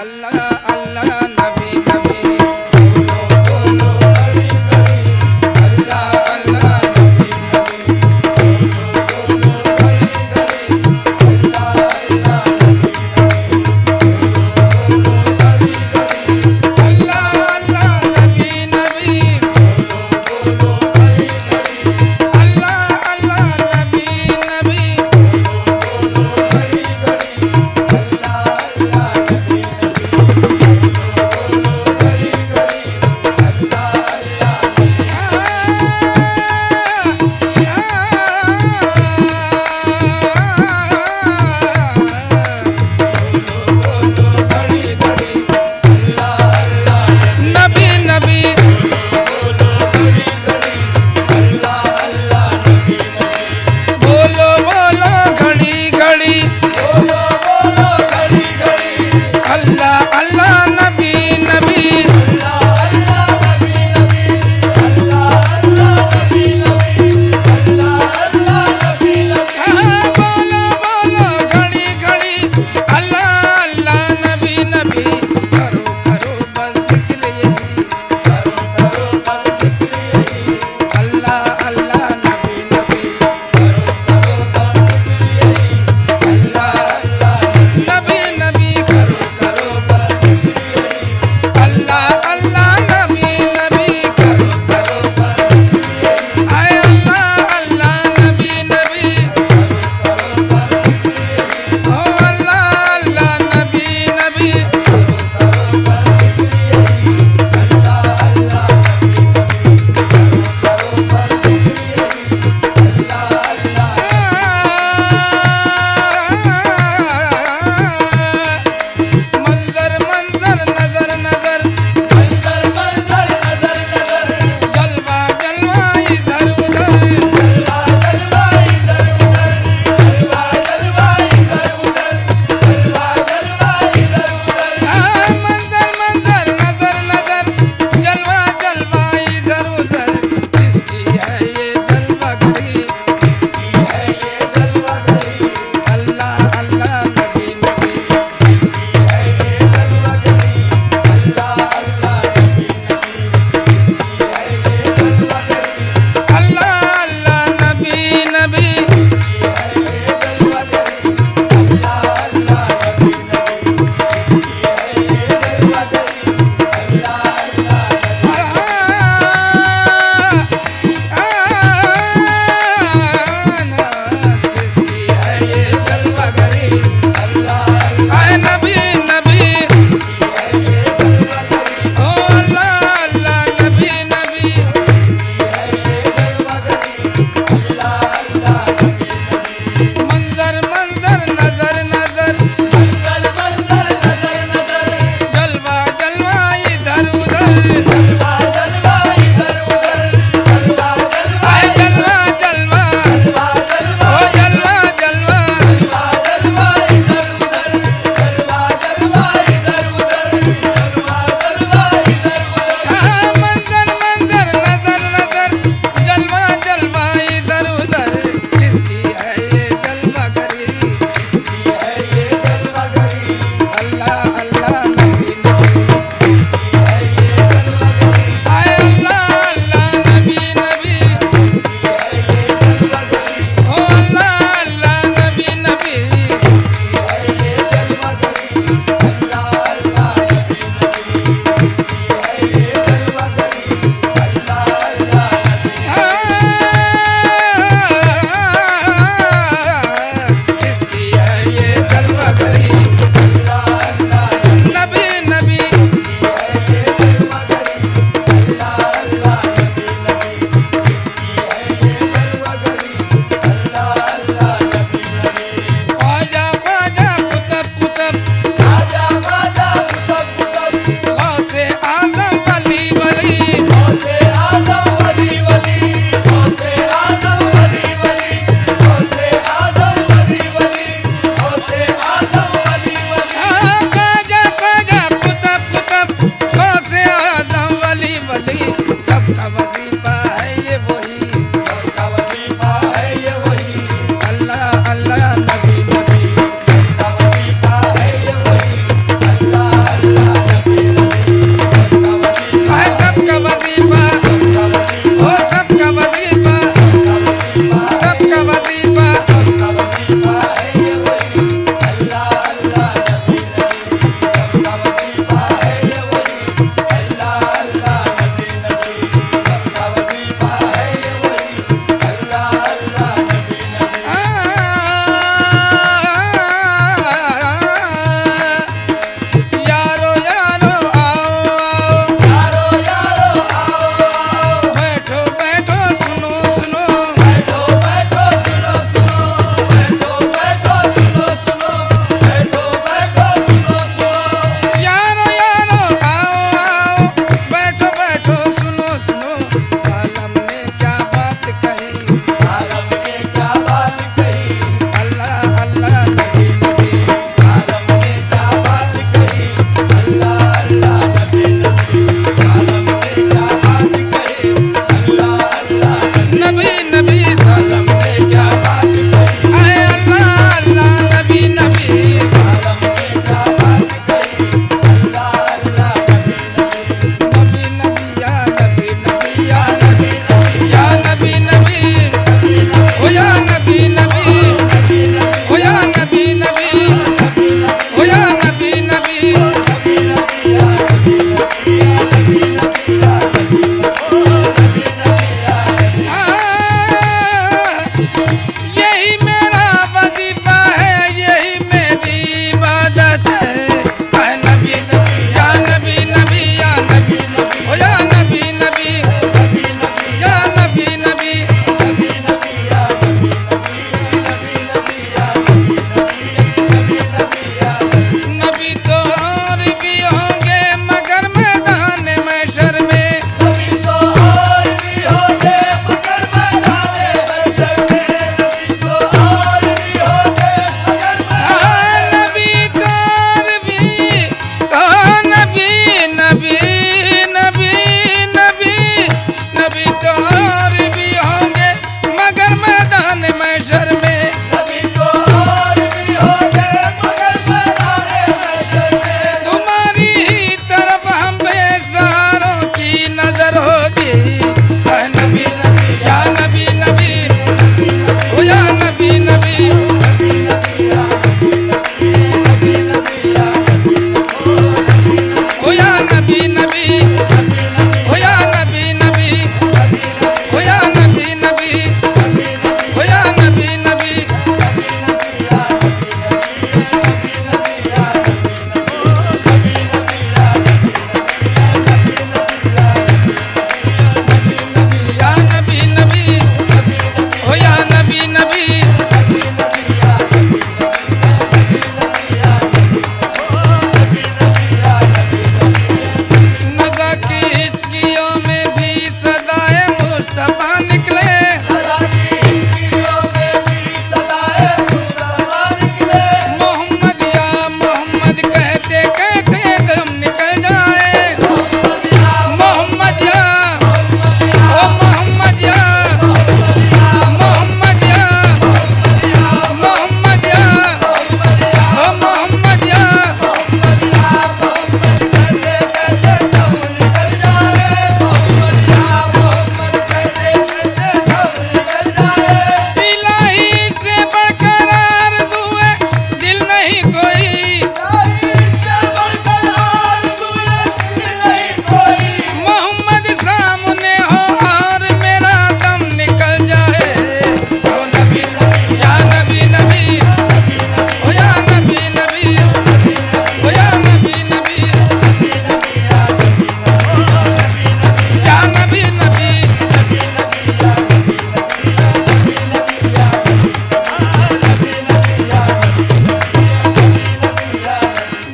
अल्लाह नबी नबी महशर में, नबी को और भी हो गए मगर मैदाने महशर में। तुम्हारी ही तरफ हम बेसहारों की नजर होगी। ऐ नबी या नबी नबी, ओ या नबी नबी, ओ या नबी नबी, ओ या नबी नबी, ओ या नबी नबी, ओ या नबी नबी। या नबी नबी, ओ या नबी नबी, नज़ा की हिचकियों में भी सदाए मुस्तफा निकले। मोहम्मद या मोहम्मद कहते कहते दम निकल जाए। मोहम्मद या, ओ मोहम्मद या, मोहम्मद या, मोहम्मद या, ओ मोहम्मद या। इलाही से बढ़कर आरज़ू है दिल नहीं कोई। मोहम्मद सामने हो और मेरा दम निकल जाए। ओ नबी या नबी नबी, ओ या नबी नबी, ओ या नबी नबी, या नबी नबी।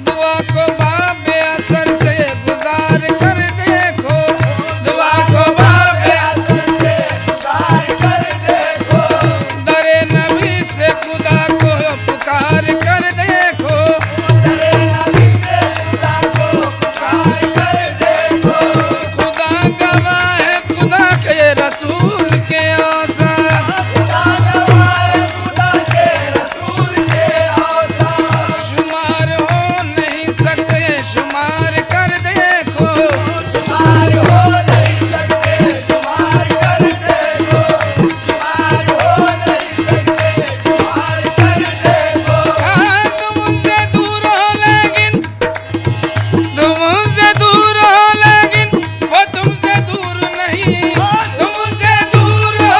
दुआ को बाबे असर से गुजार कर देखो। दुआ को बाबे दरे नबी से खुदा को पुकार कर देखो। खुदा गवाह है खुदा के रसूल के आसा। शुमार हो नहीं सकते शुमार कर देखो। हाँ, तुम उनसे दूर हो लेकिन, तुम उनसे दूर हो लेकिन वो तुमसे दूर नहीं। तुम उनसे दूर हो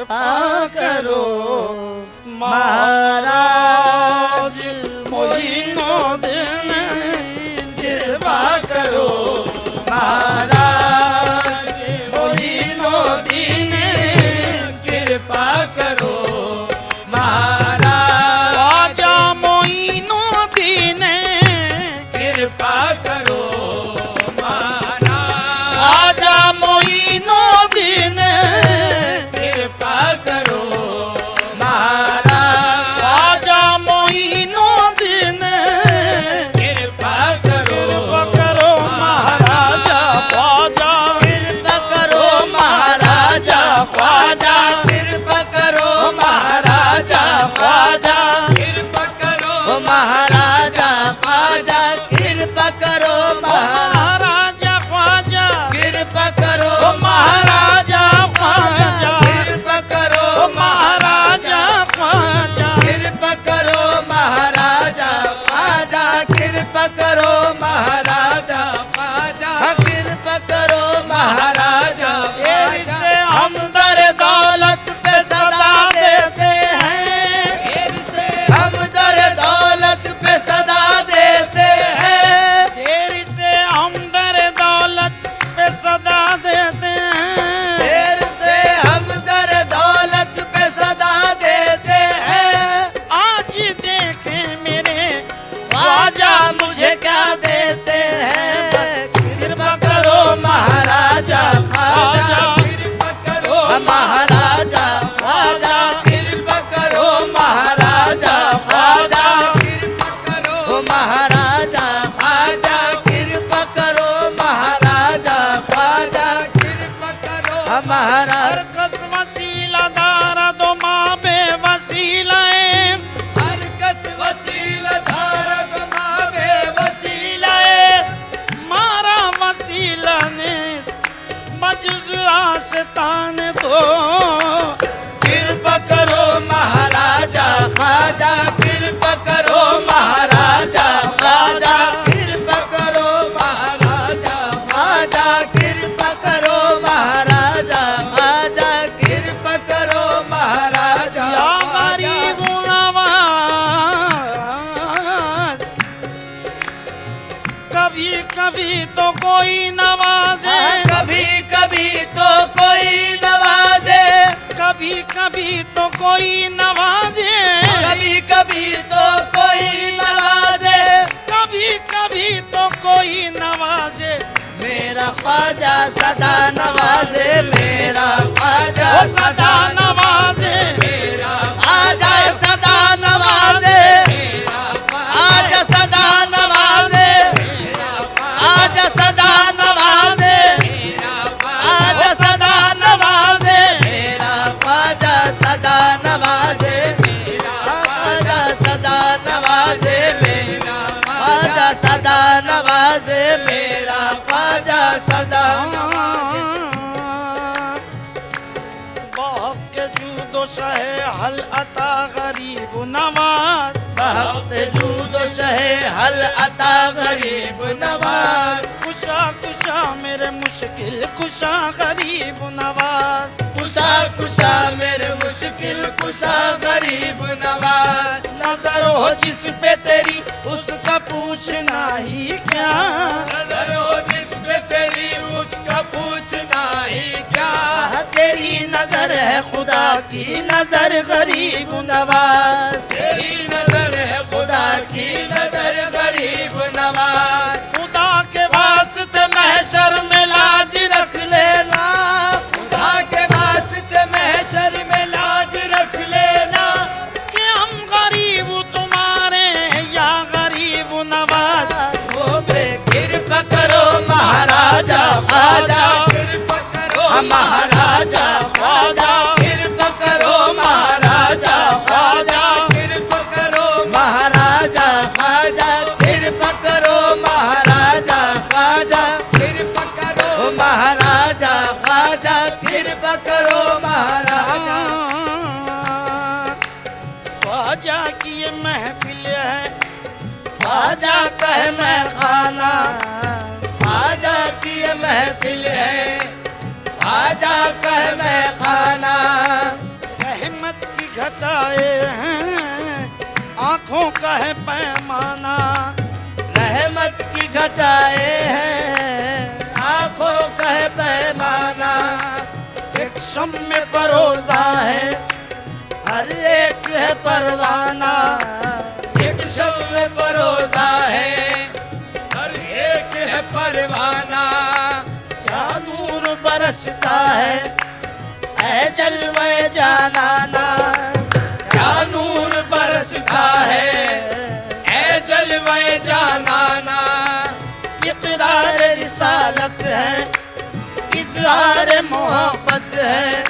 कृपा करो महाराज मोइनुद्दीन कृपा करो महाराज मोइनुद्दीन कृपा करो महाराज ख्वाजा मोइनुद्दीन कृपा करो महाराज ख्वाजा मोइनुद्दीन कृपा करो महाराज ख्वाजा मोइनुद्दीन कृपा करो महाराजा ख्वाजा कृपा करो महाराजा ख्वाजा कृपा करो महाराजा ख्वाजा कृपा करो महाराजा ख्वाजा कृपा करो महाराजा ख्वाजा कृपा करो महाराजा ख्वाजा कृपा करो महाराजा ख्वाजा कृपा करो महाराजा ख्वाजा कृपा करो महाराजा ख्वाजा कृपा करो महाराजा से हम दर दौलत पे सदा देते हैं से हम दर दौलत पे सदा देते हैं देर से हम दर दौलत पे सदा देते हैं देर से हम दर दौलत पे सदा देते हैं आज देखे मेरे ख्वाजा मुझे क्या देते हैं बस कृपा करो महाराजा ख्वाजा कृपा करो महाराजा ख्वाजा कृपा करो महाराजा ख्वाजा कृपा करो महाराजा ख्वाजा कृपा करो महाराजा ख्वाजा कृपा करो महाराज कस वसीला दारा दो माँ बे वसीलाए हर कस वसीला दारा दो माँ बे वसीलाए मारा वसीला ने मजज़ आस्तान दो कृपा करो महाराजा ख्वाजा कृपा करो महाराजा ख्वाजा कृपा करो महाराजा ख्वाजा कृपा करो महाराजा ख्वाजा कृपा करो महाराजा या गरीब नवाज कभी कभी तो कोई नवाजे कभी कभी तो कोई नवाजे कभी कभी तो कोई नवाजे कभी कभी तो कोई नवाजे कभी कभी तो कोई नवाजे मेरा ख्वाजा सदा नवाजे मेरा ख्वाजा सदा नवाजे मेरा ख्वाजा सदा नवाजे आजा सदा नवाजे आजा सदा नवाजे आजा सदा नवाजे मेरा ख्वाजा सदा नवाजे आजा सदा नवाजे मेरा ख्वाजा सदा नवाजे मेरा ख्वाजा सदा बहुत के जूदो शहे हल अता गरीब नवाज बहुत जूदो शहे हल अता गरीब नवाज कुशा कुशा मेरे मुश्किल कुशा गरीब नवाज कुशा कुशा मेरे मुश्किल कुशा गरीब नवाज नजर हो जिस पे तेरी उसका पूछना ही क्या नजर हो जिस पे तेरी उसका पूछना ही क्या तेरी नजर है खुदा की नजर गरीब नवाज तेरी नजर है खुदा की नजर गरीब नवाज खुदा के वास्ते महशर में लाज रख लेना खुदा के वास्ते महशर में लाज रख लेना कि हम गरीब तुम्हारे या गरीब नवाज वो कृपा करो महाराजा ख्वाजा कृपा करो महाराजा ख्वाजा कृपा करो महाराजा ख्वाजा कृपा करो महाराजा ख्वाजा कृपा करो महाराजा ख्वाजा कृपा करो महाराजा ख्वाजा कृपा करो महाराजा ख्वाजा की ये महफिल है ख्वाजा कह मैं खाना ख्वाजा की ये महफिल है ख्वाजा कह मैं खाना घटाए हैं, आंखों का है पैमाना। रहमत की घटाए हैं, आंखों का है पैमाना। एक शम में परोसा है, हर एक है परवाना, एक शब में परोसा है, हर एक है परवाना। क्या नूर बरसता है, है जलवे जानाना, क्या नूर बरसता है, है जलवे जानाना। इकरार रिसालत है, इजहार मोहब्बत है।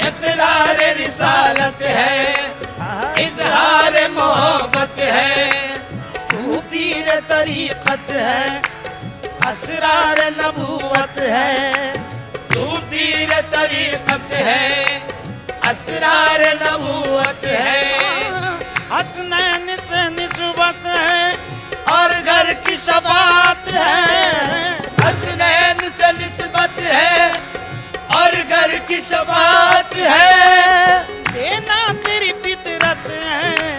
इकरार रिसालत है, इजहार मोहब्बत है। तू पीर तरीकत है, असरार नबूवत है। तू पीर तरीकत है, असरार नबूवत है। हसनैन से निस्बत है, और घर की शफात है, हसनैन से निस्बत है, और घर की शफात है। देना तेरी फितरत है,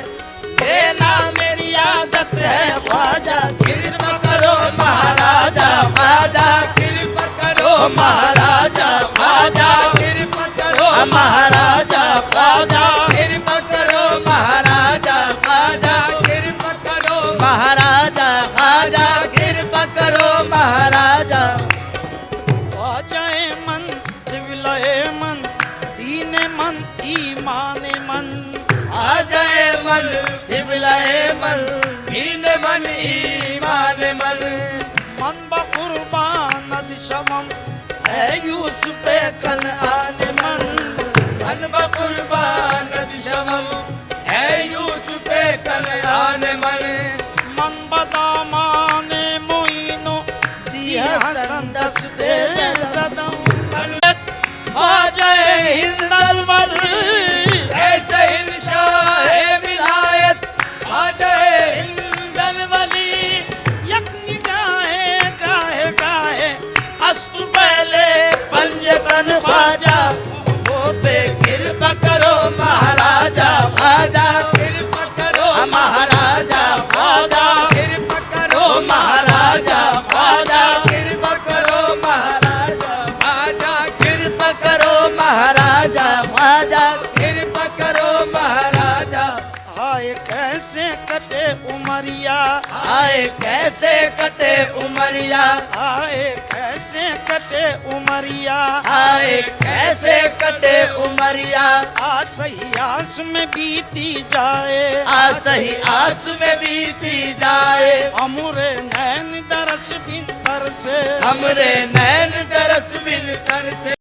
देना मेरी आदत है। ख्वाजा कृपा करो महाराजा, ख्वाजा कृपा करो महाराजा, ख्वाजा कृपा करो महाराजा, ख्वाजा कृपा करो महाराजा, ख्वाजा कृपा करो महाराजा, ख्वाजा कृपा करो महाराजा। ख्वाजाए मन सिविलाए मन, दीन मन ईमान मन। आ जाए मन हिबलाए मन, दीन मन ईमान मन। मन बकुर्बान शमम है यूसुफ कनआन मन। मन बकुर्बान शमम है यूसुफ कनआन मन। मन बदामान मोइनो दिया हसन दस दे सदम। आ जाए हिंदल वल, ऐसे हिंशाह विलायत। आ जाए हिंदल वली, यक निगाहे गाहे गाहे अस्तु पहले पंजतन ख्वाजा। वो पे कृपा करो महाराजा, ख्वाजा कृपा करो महाराजा, ख्वाजा कृपा करो महाराजा, ख्वाजा कृपा करो महाराजा, ख्वाजा कृपा करो महाराजा, ख्वाजा कृपा करो महाराजा। हाय कैसे कटे उमरिया, आए कैसे कटे उमरिया, हाय कैसे कटे उमरिया। आए कैसे कटे उमरिया। आ सही आस में बीती जाए, आ सही आस में बीती जाए। हमरे नैन दरस बिन तर से। हमरे नैन तरस बिन तर से।